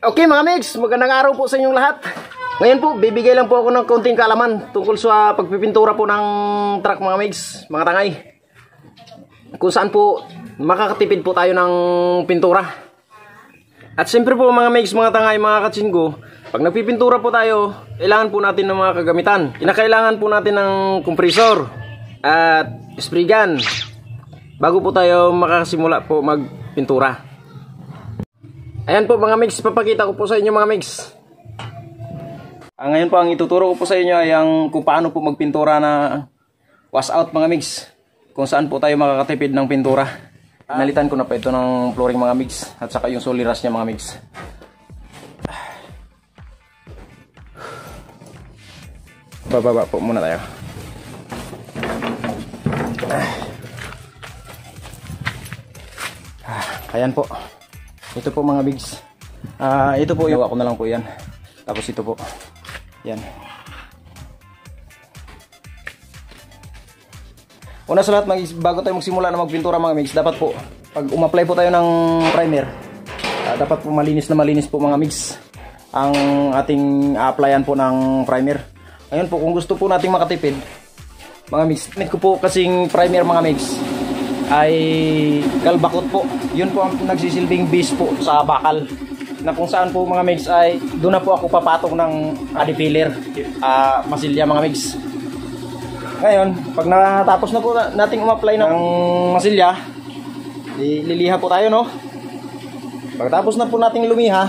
Okay mga mix, magandang araw po sa inyong lahat. Ngayon po, bibigay lang po ako ng konting kaalaman tungkol sa pagpipintura po ng truck mga mix, mga tangay. Kung saan po makakatipid po tayo ng pintura. At siyempre po mga mix, mga tangay, mga katsinggo, pag nagpipintura po tayo, kailangan po natin ng mga kagamitan. Kinakailangan po natin ng kompresor at spray gun bago po tayo makakasimula po magpintura. Ayan po mga mix, papakita ko po sa inyo mga mix. Ngayon po ang ituturo ko po sa inyo ay kung paano po magpintura na wash out mga mix. Kung saan po tayo makakatipid ng pintura. Nalitan ko na po ito ng flooring mga mix at saka yung soliras niya mga mix. Bababa po muna tayo. Ayan po. Ito po mga bigs. Ito po yung ako na lang po yan. Tapos ito po. Yan. Una sa lahat, bago tayo magsimula na magpintura mga migs, dapat po, pag umapply po tayo ng primer, dapat po malinis na malinis po mga migs ang ating applyan po ng primer. Ngayon po, kung gusto po nating makatipid, mga migs, gamit ko po kasing primer mga migs ay galbakot po. Yun po ang nagsisilbing base po sa bakal, na kung saan po mga migs ay doon na po ako papatong ng caterpillar, masilya mga migs. Ngayon, pag natapos na po nating umapply ng masilya, liliha po tayo, no? Pagkatapos na po nating lumiha,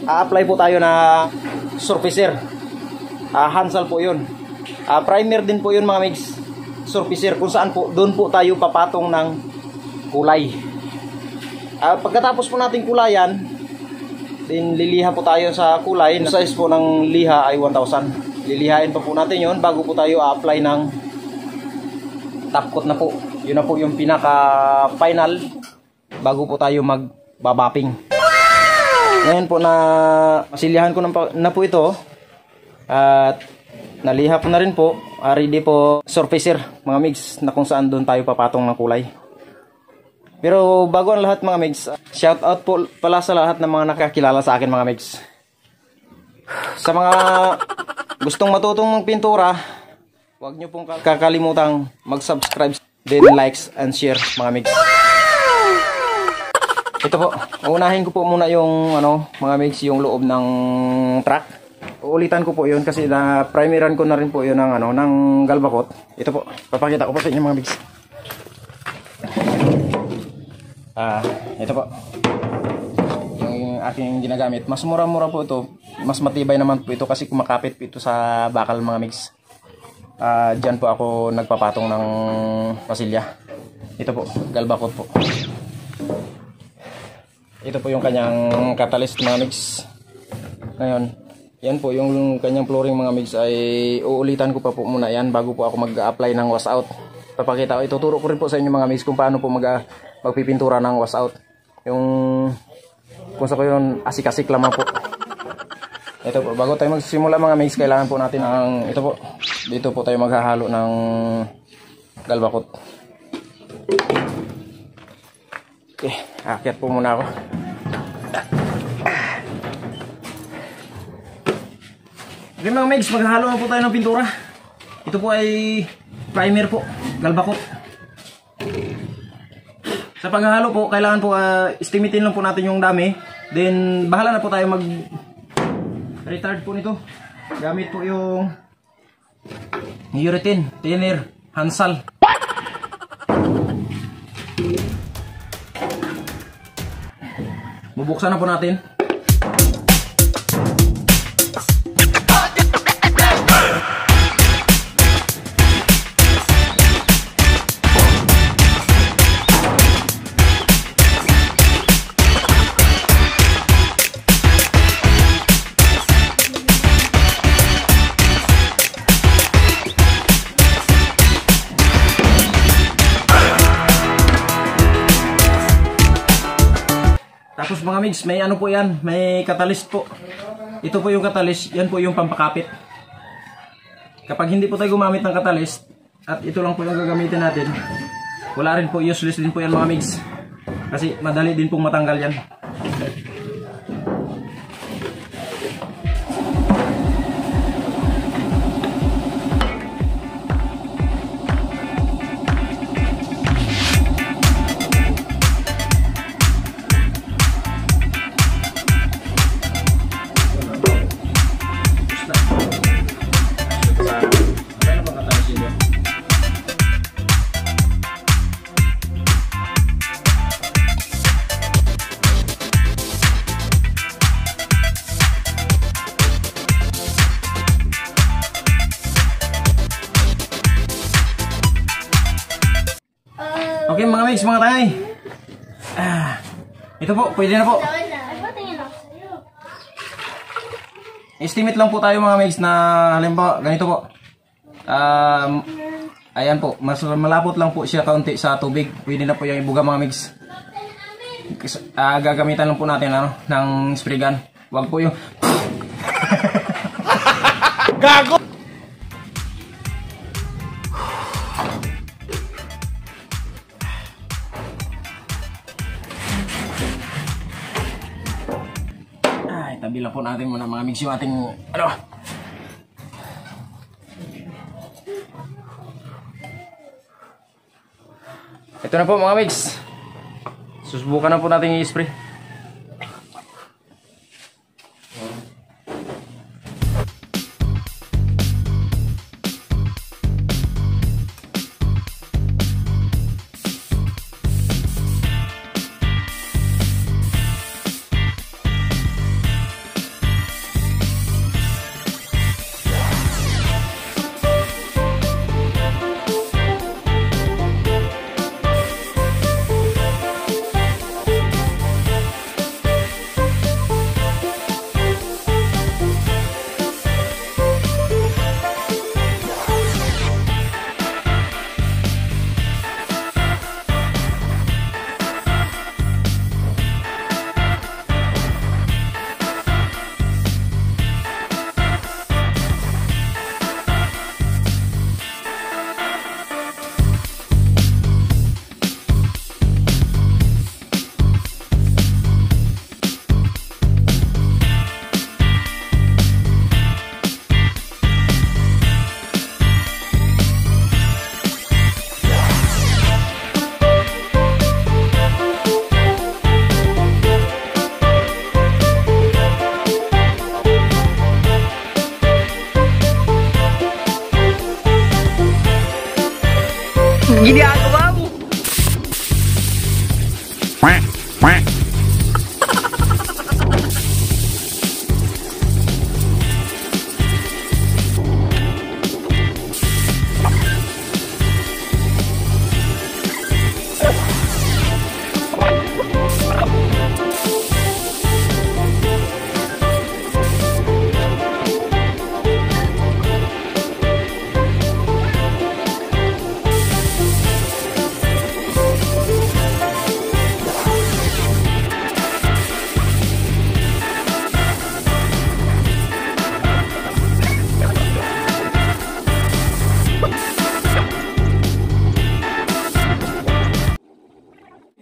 a-apply po tayo na surfacer. Hansal po yun. Primer din po yun mga migs. Surfacer, kung saan po doon po tayo papatong ng kulay. Pagkatapos po nating kulayan, din liliha po tayo sa kulay. Yung size po ng liha ay 1,000. Lilihain pa po natin yon bago po tayo apply ng top coat na po. Yun na po yung pinaka final bago po tayo magbabapping. Ngayon po na masilyahan ko na po ito at naliha po na rin po. Ready po surfacer mga migs, na kung saan doon tayo papatong ng kulay. Pero bago ang lahat mga migs, shout out po pala sa lahat ng mga nakakilala sa akin mga migs. Sa mga gustong matutong magpintura, huwag nyo pong kakalimutang mag-subscribe, then likes and share mga migs. Ito po, unahin ko po muna yung mga migs, yung loob ng truck. Uulitan ko po yun kasi na primeran ko na rin po yun ng galbakot. Ito po, papakita ko po sa inyo mga migs. Ito po yung aking ginagamit. Mas mura-mura po ito, mas matibay naman po ito kasi kumakapit po ito sa bakal mga migs. Dyan po ako nagpapatong ng pasilya. Ito po, galbakot po. Ito po yung kanyang catalyst mga migs. Ngayon, yan po yung kanyang flooring mga migs ay uulitan ko pa po muna yan bago po ako mag-apply ng wash out. Papakita ko, ituturo ko rin po sa inyo mga migs kung paano po magpipintura ng wash out. Yung kung sa ko yun, asik-asik lamang po. Ito po, bago tayo magsimula mga migs, kailangan po natin ito po, dito po tayo maghahalo ng galbakot. Okay, akyat po muna ako. Okay mga migs, maghahalo na po tayo ng pintura. Ito po ay primer po, galbakot. Sa paghahalo po, kailangan po estimitin lang po natin yung dami. Then bahala na po tayo mag-retard po nito. Gamit po yung urethane, thinner, hansal. Bubuksan na po natin. Tapos mga migs, may po yan, may catalyst po. Ito po yung catalyst, yan po yung pampakapit. Kapag hindi po tayo gumamit ng catalyst, at ito lang po yung gagamitin natin, wala rin po, useless din po yan mga migs. Kasi madali din pong matanggal yan. Okay mga mix, mga tangay. Ito po, pwede na po. Estimate lang po tayo mga mix na halimbawa ganito po. Ayan po, mas malapot lang po siya kaunti sa tubig. Pwede na po yung ibuga mga mix. Gagamitan lang po natin ng spray gun. Wag po yung gago. Tabi lang po natin muna mga mix yung ating ito na po mga mix. Susubukan na po natin i-spray. Ginagawa mo.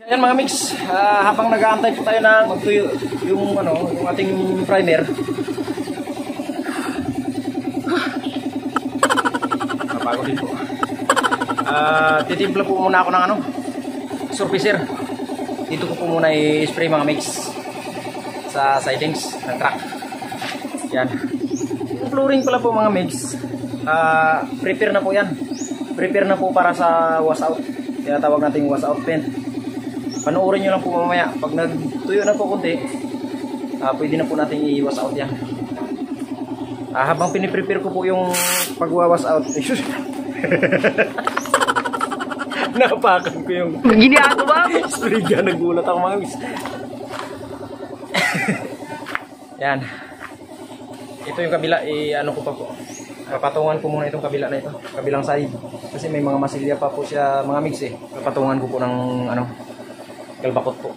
Yan mga mix, habang nag-aantay po tayo na magtuyo yung yung ating primer. Bago din po. Titimpla po muna ako ng surfacer. Dito ko po muna i-spray mga mix sa sidings ng truck. Yan. Yung flooring pala po mga mix. Prepare na po yan. Prepare na po para sa wash out. Kaya tawag natin wash out paint. Panoorin nyo lang po mamaya. Pag nagtuyo na po kunti, pwede na po natin i-wash out yan. Habang piniprepare ko po yung pag-wash out. Napakan ko yung ginagawa mo. Suriga, nagulat ako mga miss. Yan. Ito yung kabila, ano ko pa po. Papatungan ko muna itong kabila na ito. Kabilang side. Kasi may mga masilya pa po siya mga mix eh. Papatungan ko po ng galbakot po.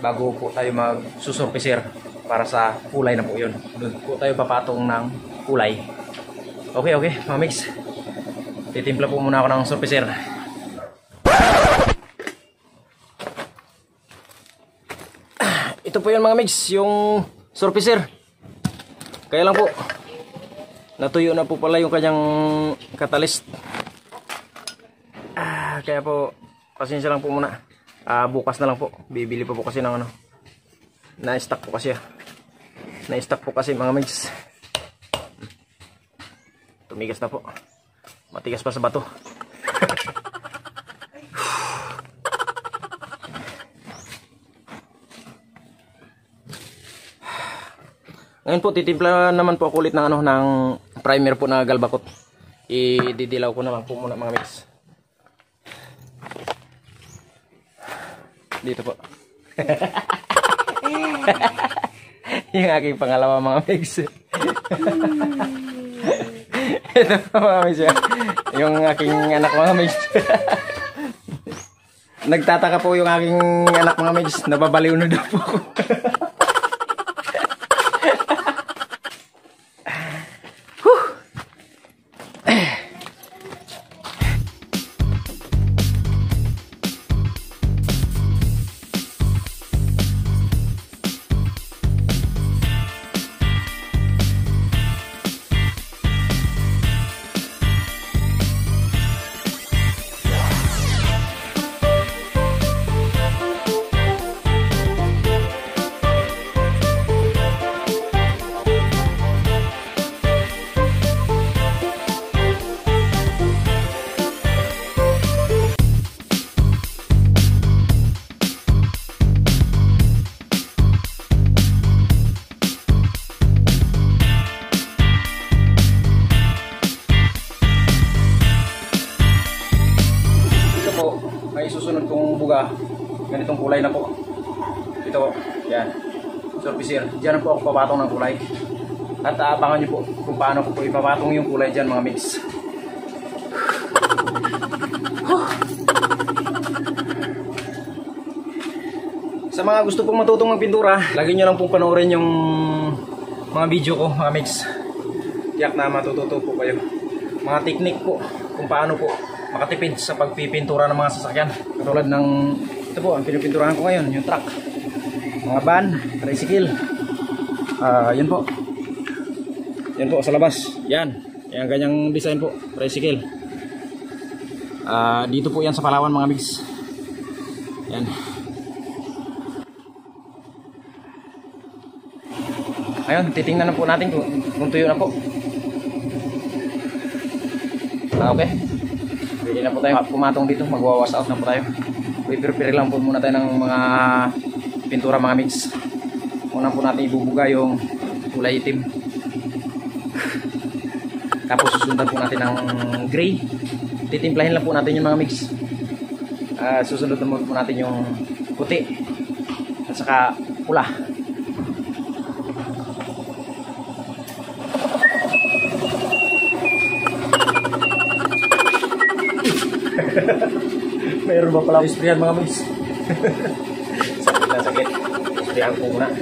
Bago po tayo magsusurfacer para sa kulay na po yun. Doon po tayo papatong ng kulay. Okay, mga mix. Titimpla po muna ako ng surfacer. Ito po yun mga mix, yung surfacer. Kaya lang po, natuyo na po pala yung kanyang catalyst. Kaya po, pasensya lang po muna. Bukas na lang po. Bibili pa po kasi ng na-stock po kasi. Na-stock po kasi mga mix. Tumigas na po. Matigas pa sa bato. Ngayon po titimpla naman po ako ulit ng ng primer po na galbakot. I-didilaw ko naman po muna mga mix. Dito po. Yung aking pangalawa mga migs. Ito po mga migs. Yung aking anak mga migs. Nagtataka po yung aking anak mga migs. Nababaliw na daw po ako. May susunod kong buga, ganitong kulay na po. Ito, yan. Surfacer, dyan po ako papatong ng kulay. At abangan nyo po kung paano po ipapatong yung kulay dyan mga mix. Sa mga gusto pong matutong magpintura, lagi nyo lang pong panoorin yung mga video ko mga mix. Tiyak na matututo po kayo. Mga teknik po kung paano po makatipid sa pagpipintura ng mga sasakyan. Katulad ng ito po, ang pinipinturahan ko ngayon, yung truck, mga van, tricycle. Yan po. Yan po sa labas. Yan. Yan ganyang design po, tricycle. Dito po yan sa Palawan mga migs. Yan. Ayun, titingnan na po natin kung tuyo na po. Okay. Pwede na po tayo pumatong dito, magwa-wash out na po tayo. Prepare lang po muna tayo ng mga pintura mga mix. Una po natin ibubuga yung kulay itim. Tapos susundan po natin ng gray. Titimplahin lang po natin yung mga mix. Susunod naman po natin yung puti at saka pula. Mayroon ba pala isprihan mga migs? Sakit na sakit. Isprihan ko muna.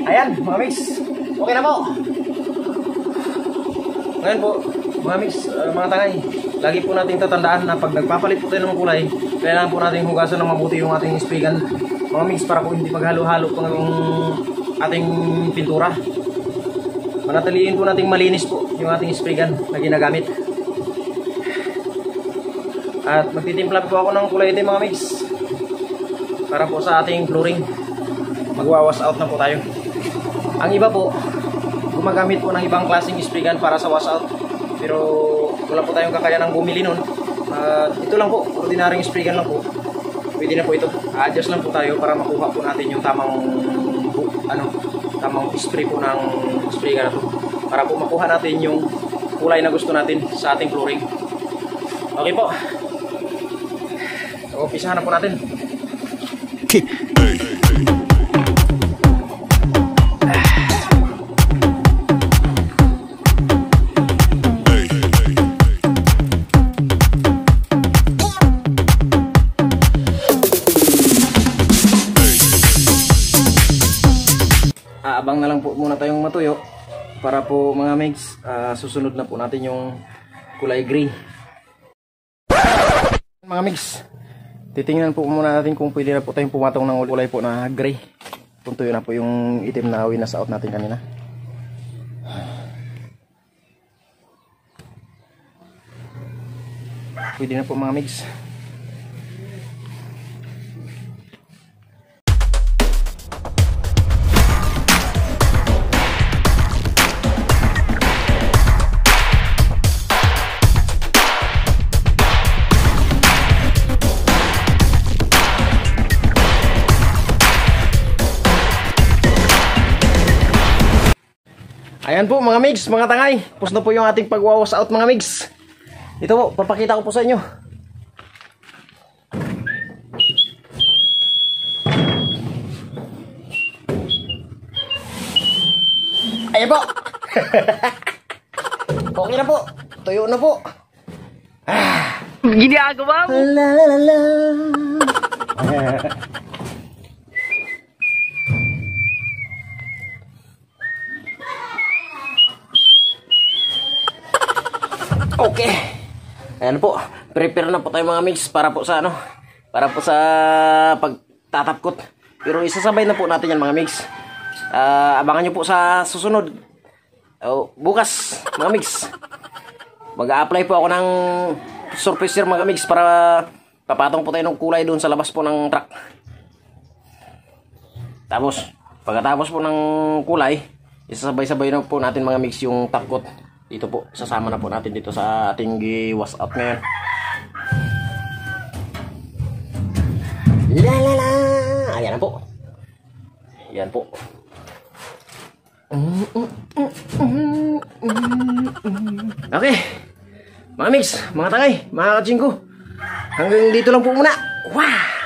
Ayan, mga mix. Okay na po. Ngayon po, mga mix, mga tangay. Lagi po nating tatandaan na pag nagpapalit po tayo ng kulay, kailangan po nating hugasan ng mabuti yung ating spigan. Mga mix, para po hindi maghalo-halo po ng ating pintura. Manatiliin po nating malinis po yung ating spigan na ginagamit. At magtitimpla po ako ng kulay itim mga mix. Para po sa ating flooring. Magwa-wash out na po tayo. Ang iba po, gumagamit po ng ibang klaseng spray gun para sa wash out. Pero wala po tayong kakayanang bumili nun. Ito lang po, ordinaryong spray gun lang po. Pwede na po ito. Adjust lang po tayo para makuha po natin yung tamang spray po ng spray gun na to. Para po makuha natin yung kulay na gusto natin sa ating flooring. Okay po. So, umpisahan na po natin. Abang na lang po muna tayong matuyo para po mga migs, susunod na po natin yung kulay gray. Mga migs, titingnan po muna natin kung pwede na po tayong pumatong ng kulay po na gray. Kung tuyo na po yung itim na winas out natin kanina. Pwede na po mga migs. Ayan po mga migs, mga tangay. Tapos na po yung ating pag-wash out mga migs. Ito po, papakita ko po sa inyo. Ayan po. Okay na po. Tuyo na po. Ginagawa mo? La la la la. Okay. Ayan po. Prepare na po tayo mga migs para po sa para po sa pagtatapkot. Pero isasabay na po natin yan mga migs. Abangan nyo po sa susunod. Bukas mga migs. Mag-a-apply po ako ng surfacer mga migs para papatong po tayo ng kulay doon sa labas po ng truck. Tapos, pagkatapos po ng kulay, isasabay-sabay na po natin mga migs yung tapkot. Dito po, sasama na po natin dito sa ating wash out ngayon. La la la. Ayan na po. Ayan po. Okay. Mga migs, mga tangay, mga katsingko. Hanggang dito lang po muna. Wow!